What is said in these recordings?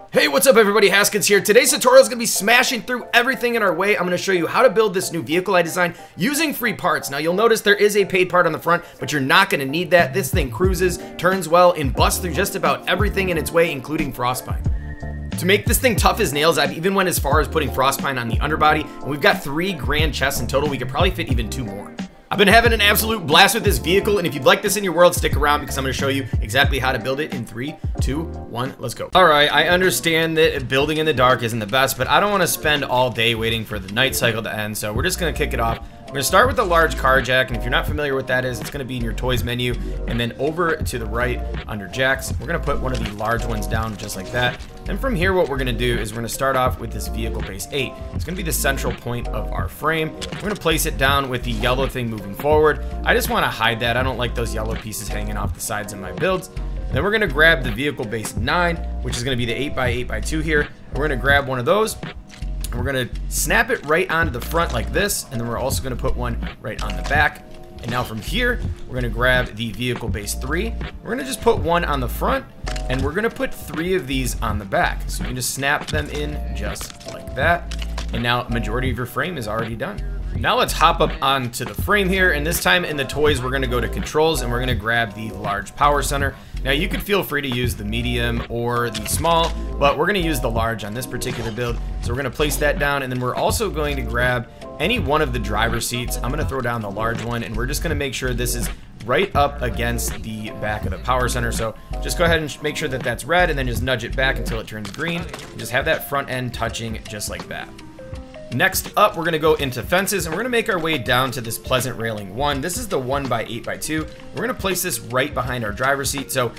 Hey, what's up everybody, Haskins here. Today's tutorial is going to be smashing through everything in our way. I'm going to show you how to build this new vehicle I designed using free parts. Now you'll notice there is a paid part on the front, but you're not going to need that. This thing cruises, turns well, and busts through just about everything in its way, including frostbite. To make this thing tough as nails, I've even went as far as putting frostbite on the underbody, and we've got 3 grand chests in total. We could probably fit even 2 more. I've been having an absolute blast with this vehicle, and if you'd like this in your world, stick around because I'm going to show you exactly how to build it in 3, 2, 1, let's go. All right, I understand that building in the dark isn't the best, but I don't want to spend all day waiting for the night cycle to end, so we're just going to kick it off. We're going to start with the large car jack, and if you're not familiar with what that is, it's going to be in your toys menu, and then over to the right under jacks, we're going to put one of the large ones down just like that. And from here, what we're going to do is we're going to start off with this vehicle base 8. It's going to be the central point of our frame. We're going to place it down with the yellow thing moving forward. I just want to hide that. I don't like those yellow pieces hanging off the sides of my builds. And then we're going to grab the vehicle base 9, which is going to be the 8x8x2 here. We're going to grab one of those. And we're going to snap it right onto the front like this, and then we're also going to put one right on the back. And now from here, we're going to grab the vehicle base 3. We're going to just put one on the front, and we're going to put 3 of these on the back. So you can just snap them in just like that. And now a majority of your frame is already done. Now let's hop up onto the frame here, and this time in the toys, we're going to go to controls, and we're going to grab the large power center. Now you could feel free to use the medium or the small, but we're going to use the large on this particular build. So we're going to place that down, and then we're also going to grab any one of the driver's seats. I'm going to throw down the large one, and we're just going to make sure this is right up against the back of the power center. So just go ahead and make sure that that's red, and then just nudge it back until it turns green. Just have that front end touching just like that. Next up, we're going to go into fences, and we're going to make our way down to this pleasant railing 1. This is the 1x8x2. We're going to place this right behind our driver's seat. So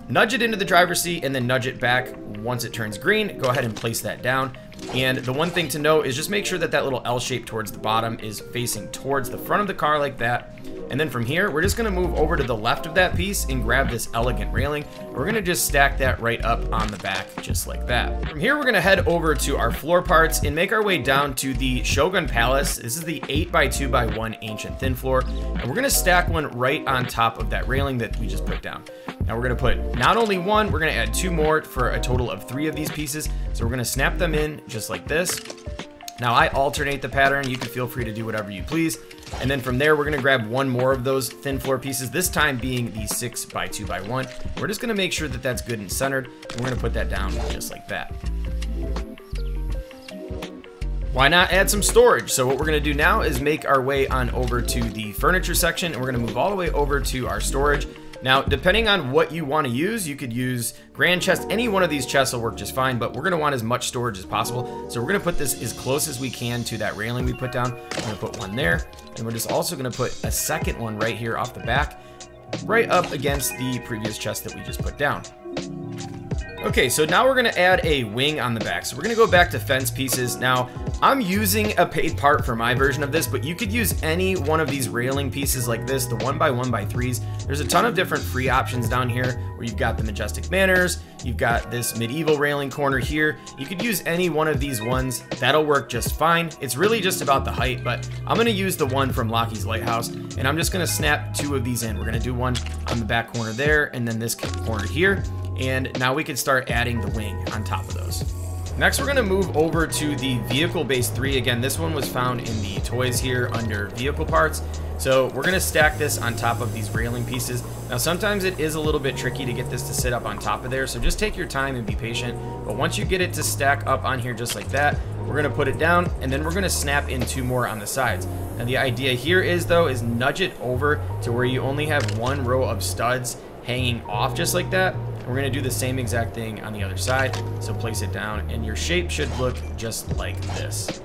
nudge it into the driver's seat and then nudge it back once it turns green. Go ahead and place that down. And the one thing to note is just make sure that that little L shape towards the bottom is facing towards the front of the car like that. And then from here, we're just going to move over to the left of that piece and grab this elegant railing. We're going to just stack that right up on the back just like that. From here, we're going to head over to our floor parts and make our way down to the Shogun Palace. This is the 8x2x1 ancient thin floor. And we're going to stack one right on top of that railing that we just put down. Now we're going to put not only one, we're going to add 2 more for a total of 3 of these pieces. So we're going to snap them in just like this. Now I alternate the pattern. You can feel free to do whatever you please. And then from there, we're going to grab one more of those thin floor pieces, this time being the 6x2x1. We're just going to make sure that that's good and centered. And we're going to put that down just like that. Why not add some storage? So what we're going to do now is make our way on over to the furniture section, and we're going to move all the way over to our storage. Now, depending on what you want to use, you could use grand chest. Any one of these chests will work just fine, but we're going to want as much storage as possible. So we're going to put this as close as we can to that railing we put down. We're going to put one there, and we're just also going to put a second one right here off the back, right up against the previous chest that we just put down. Okay, so now we're going to add a wing on the back. So we're going to go back to fence pieces. Now, I'm using a paid part for my version of this, but you could use any one of these railing pieces like this, the 1x1x3s. There's a ton of different free options down here where you've got the majestic manners, you've got this medieval railing corner here. You could use any one of these ones. That'll work just fine. It's really just about the height, but I'm going to use the one from Lockheed's Lighthouse, and I'm just going to snap 2 of these in. We're going to do one on the back corner there, and then this corner here. And now we can start adding the wing on top of those. Next, we're going to move over to the vehicle base 3. Again, this one was found in the toys here under vehicle parts. So we're going to stack this on top of these railing pieces. Now, sometimes it is a little bit tricky to get this to sit up on top of there, so just take your time and be patient. But once you get it to stack up on here just like that, we're going to put it down, and then we're going to snap in 2 more on the sides. Now, the idea here is nudge it over to where you only have 1 row of studs hanging off just like that. We're going to do the same exact thing on the other side. So place it down, and your shape should look just like this.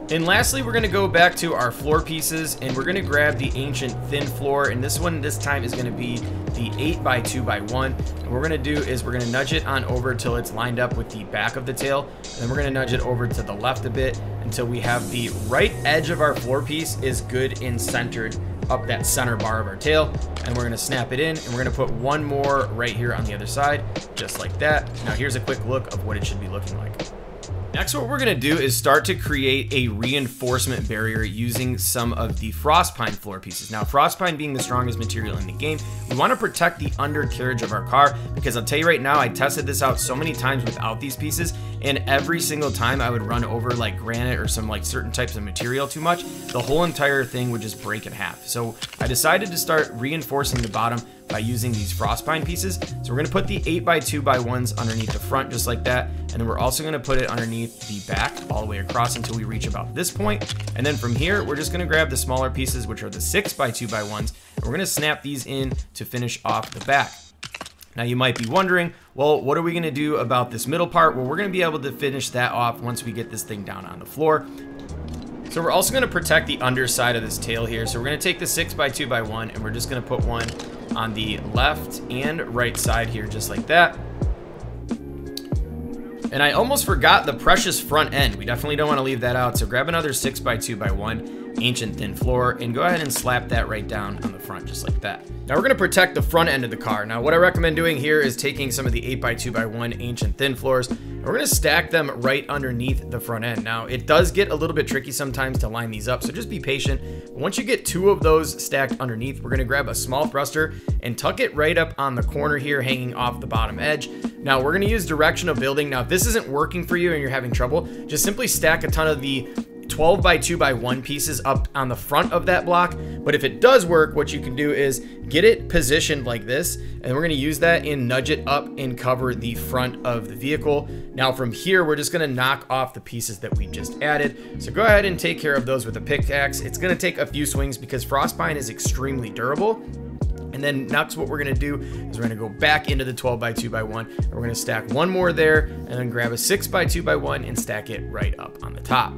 And lastly, we're going to go back to our floor pieces, and we're going to grab the ancient thin floor, and this one this time is going to be the 8x2x1. And what we're going to do is we're going to nudge it on over till it's lined up with the back of the tail, and then we're going to nudge it over to the left a bit until we have the right edge of our floor piece is good and centered up that center bar of our tail. And we're going to snap it in, and we're going to put 1 more right here on the other side just like that. Now here's a quick look of what it should be looking like. Next, what we're gonna do is start to create a reinforcement barrier using some of the frost pine floor pieces. Now, frost pine being the strongest material in the game, we wanna protect the undercarriage of our car, because I'll tell you right now, I tested this out so many times without these pieces, and every single time I would run over like granite or some like certain types of material too much, the whole entire thing would just break in half. So I decided to start reinforcing the bottom by using these frost pine pieces. So we're gonna put the 8x2x1s underneath the front just like that, and then we're also gonna put it underneath the back all the way across until we reach about this point. And then from here, we're just gonna grab the smaller pieces, which are the 6x2x1s, and we're gonna snap these in to finish off the back. Now you might be wondering, well, what are we gonna do about this middle part? Well, we're gonna be able to finish that off once we get this thing down on the floor. So we're also gonna protect the underside of this tail here. So we're gonna take the 6x2x1 and we're just gonna put one on the left and right side here, just like that. And I almost forgot the precious front end. We definitely don't wanna leave that out. So grab another 6x2x1 ancient thin floor and go ahead and slap that right down on the front, just like that. Now we're gonna protect the front end of the car. Now what I recommend doing here is taking some of the 8x2x1 ancient thin floors, and we're gonna stack them right underneath the front end. Now it does get a little bit tricky sometimes to line these up, so just be patient. But once you get 2 of those stacked underneath, we're gonna grab a small thruster and tuck it right up on the corner here, hanging off the bottom edge. Now we're gonna use directional building. Now if this isn't working for you and you're having trouble, just simply stack a ton of the 12x2x1 pieces up on the front of that block. But if it does work, what you can do is get it positioned like this, and we're gonna use that and nudge it up and cover the front of the vehicle. Now from here, we're just gonna knock off the pieces that we just added. So go ahead and take care of those with a pickaxe. It's gonna take a few swings because frost pine is extremely durable. And then next, what we're gonna do is we're gonna go back into the 12x2x1, and we're gonna stack one more there, and then grab a 6x2x1 and stack it right up on the top.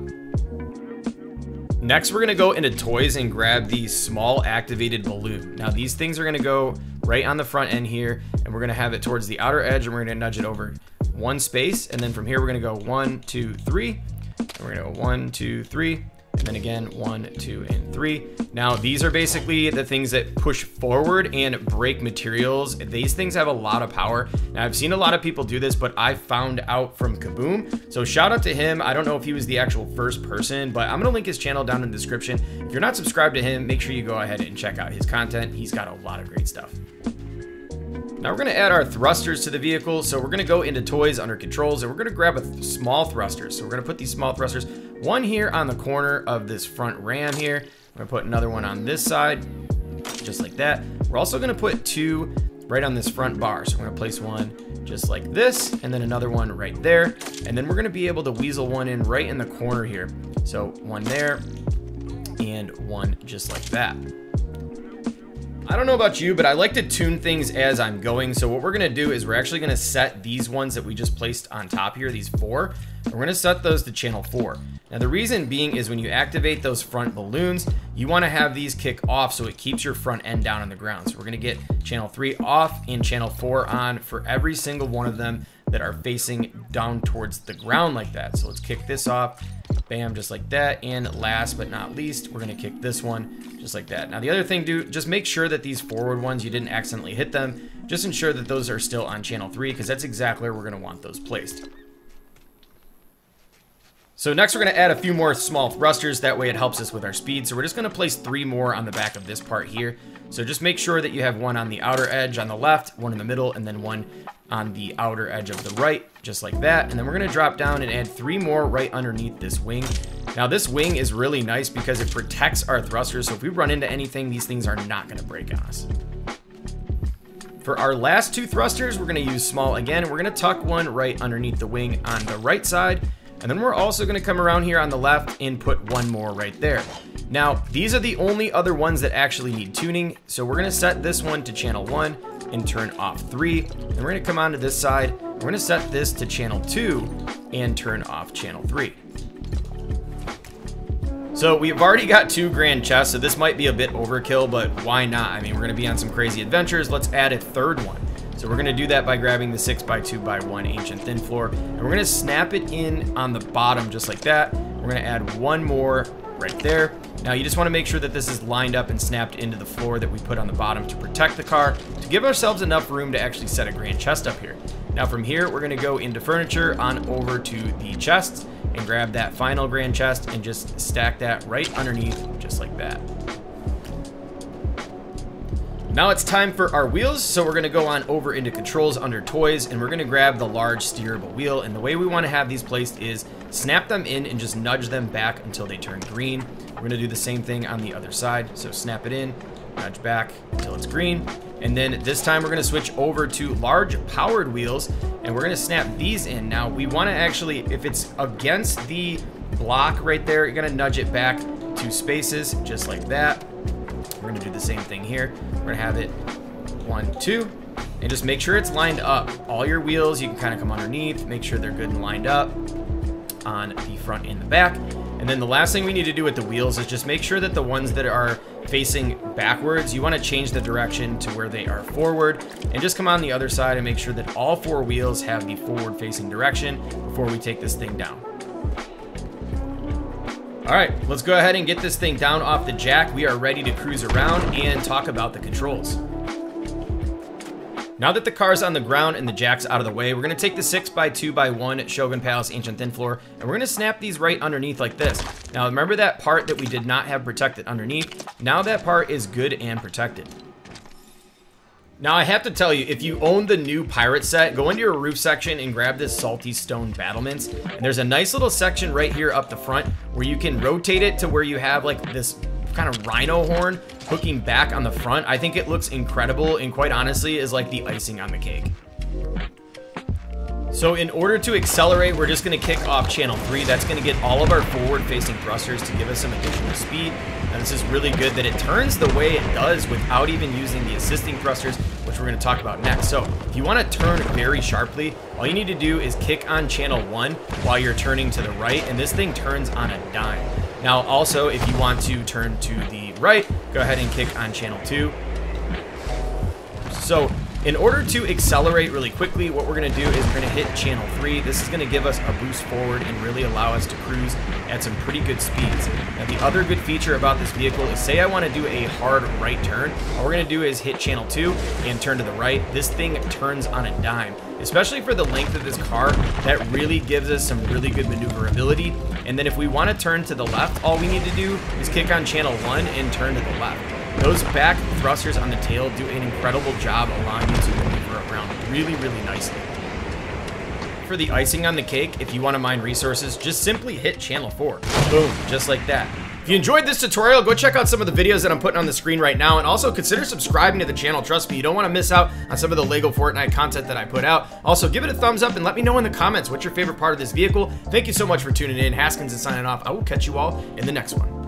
Next, we're gonna go into toys and grab the small activated balloon. Now these things are gonna go right on the front end here, and we're gonna have it towards the outer edge, and we're gonna nudge it over one space. And then from here, we're gonna go 1, 2, 3. And we're gonna go 1, 2, 3. And then again, 1, 2, and 3. Now these are basically the things that push forward and break materials. These things have a lot of power. Now I've seen a lot of people do this, but I found out from Kaboom. So shout out to him. I don't know if he was the actual first person, but I'm gonna link his channel down in the description. If you're not subscribed to him, make sure you go ahead and check out his content. He's got a lot of great stuff. Now we're gonna add our thrusters to the vehicle. So we're gonna go into toys under controls, and we're gonna grab a small thruster. So we're gonna put these small thrusters, one here on the corner of this front ram here. We're gonna put another one on this side, just like that. We're also gonna put 2 right on this front bar. So we're gonna place one just like this, and then another one right there. And then we're gonna be able to weasel one in right in the corner here. So one there, and one just like that. I don't know about you, but I like to tune things as I'm going. So what we're gonna do is we're actually gonna set these ones that we just placed on top here, these 4, and we're gonna set those to channel 4. Now the reason being is when you activate those front balloons, you wanna have these kick off so it keeps your front end down on the ground. So we're gonna get channel 3 off and channel 4 on for every single one of them that are facing down towards the ground like that. So let's kick this off, bam, just like that. And last but not least, we're gonna kick this one just like that. Now the other thing, just make sure that these forward ones, you didn't accidentally hit them. Just ensure that those are still on channel 3, because that's exactly where we're gonna want those placed. So next we're gonna add a few more small thrusters, that way it helps us with our speed. So we're just gonna place 3 more on the back of this part here. So just make sure that you have one on the outer edge on the left, one in the middle, and then one on the outer edge of the right, just like that. And then we're gonna drop down and add 3 more right underneath this wing. Now this wing is really nice because it protects our thrusters, so if we run into anything, these things are not gonna break on us. For our last 2 thrusters, we're gonna use small again, and we're gonna tuck one right underneath the wing on the right side. And then we're also gonna come around here on the left and put one more right there. Now, these are the only other ones that actually need tuning. So we're gonna set this one to channel 1 and turn off 3. And we're gonna come onto this side. We're gonna set this to channel 2 and turn off channel 3. So we've already got 2 grand chests, so this might be a bit overkill, but why not? I mean, we're gonna be on some crazy adventures. Let's add a 3rd one. So we're gonna do that by grabbing the 6x2x1 ancient thin floor, and we're gonna snap it in on the bottom just like that. We're gonna add one more right there. Now you just wanna make sure that this is lined up and snapped into the floor that we put on the bottom to protect the car, to give ourselves enough room to actually set a grand chest up here. Now from here, we're gonna go into furniture on over to the chests and grab that final grand chest and just stack that right underneath, just like that. Now it's time for our wheels, so we're gonna go on over into controls under toys, and we're gonna grab the large steerable wheel, and the way we wanna have these placed is snap them in and just nudge them back until they turn green. We're gonna do the same thing on the other side, so snap it in, nudge back until it's green, and then this time we're gonna switch over to large powered wheels, and we're gonna snap these in. Now we wanna actually, if it's against the block right there, you're gonna nudge it back 2 spaces, just like that. We're gonna do the same thing here. We're gonna have it 1, 2, and just make sure it's lined up. All your wheels, you can kind of come underneath, make sure they're good and lined up on the front and the back. And then the last thing we need to do with the wheels is just make sure that the ones that are facing backwards, you wanna change the direction to where they are forward, and just come on the other side and make sure that all 4 wheels have the forward facing direction before we take this thing down. All right, let's go ahead and get this thing down off the jack. We are ready to cruise around and talk about the controls. Now that the car's on the ground and the jack's out of the way, we're gonna take the 6x2x1 Shogun Palace Ancient Thin Floor, and we're gonna snap these right underneath like this. Now remember that part that we did not have protected underneath? Now that part is good and protected. Now I have to tell you, if you own the new pirate set, go into your roof section and grab this salty stone battlements. And there's a nice little section right here up the front where you can rotate it to where you have like this kind of rhino horn hooking back on the front. I think it looks incredible, and quite honestly is like the icing on the cake. So in order to accelerate, we're just gonna kick off channel 3. That's gonna get all of our forward facing thrusters to give us some additional speed. And this is really good that it turns the way it does without even using the assisting thrusters, which we're gonna talk about next. So if you wanna turn very sharply, all you need to do is kick on channel 1 while you're turning to the right, and this thing turns on a dime. Now also, if you want to turn to the right, go ahead and kick on channel 2. So in order to accelerate really quickly, what we're gonna do is we're gonna hit channel 3. This is gonna give us a boost forward and really allow us to cruise at some pretty good speeds. Now the other good feature about this vehicle is, say I wanna do a hard right turn, all we're gonna do is hit channel 2 and turn to the right. This thing turns on a dime. Especially for the length of this car, that really gives us some really good maneuverability. And then if we wanna turn to the left, all we need to do is kick on channel 1 and turn to the left. Those back thrusters on the tail do an incredible job allowing you to maneuver around really, really nicely. For the icing on the cake, if you want to mine resources, just simply hit channel 4. Boom, just like that. If you enjoyed this tutorial, go check out some of the videos that I'm putting on the screen right now, and also consider subscribing to the channel. Trust me, you don't want to miss out on some of the LEGO Fortnite content that I put out. Also, give it a thumbs up and let me know in the comments what's your favorite part of this vehicle. Thank you so much for tuning in. Haskins is signing off. I will catch you all in the next one.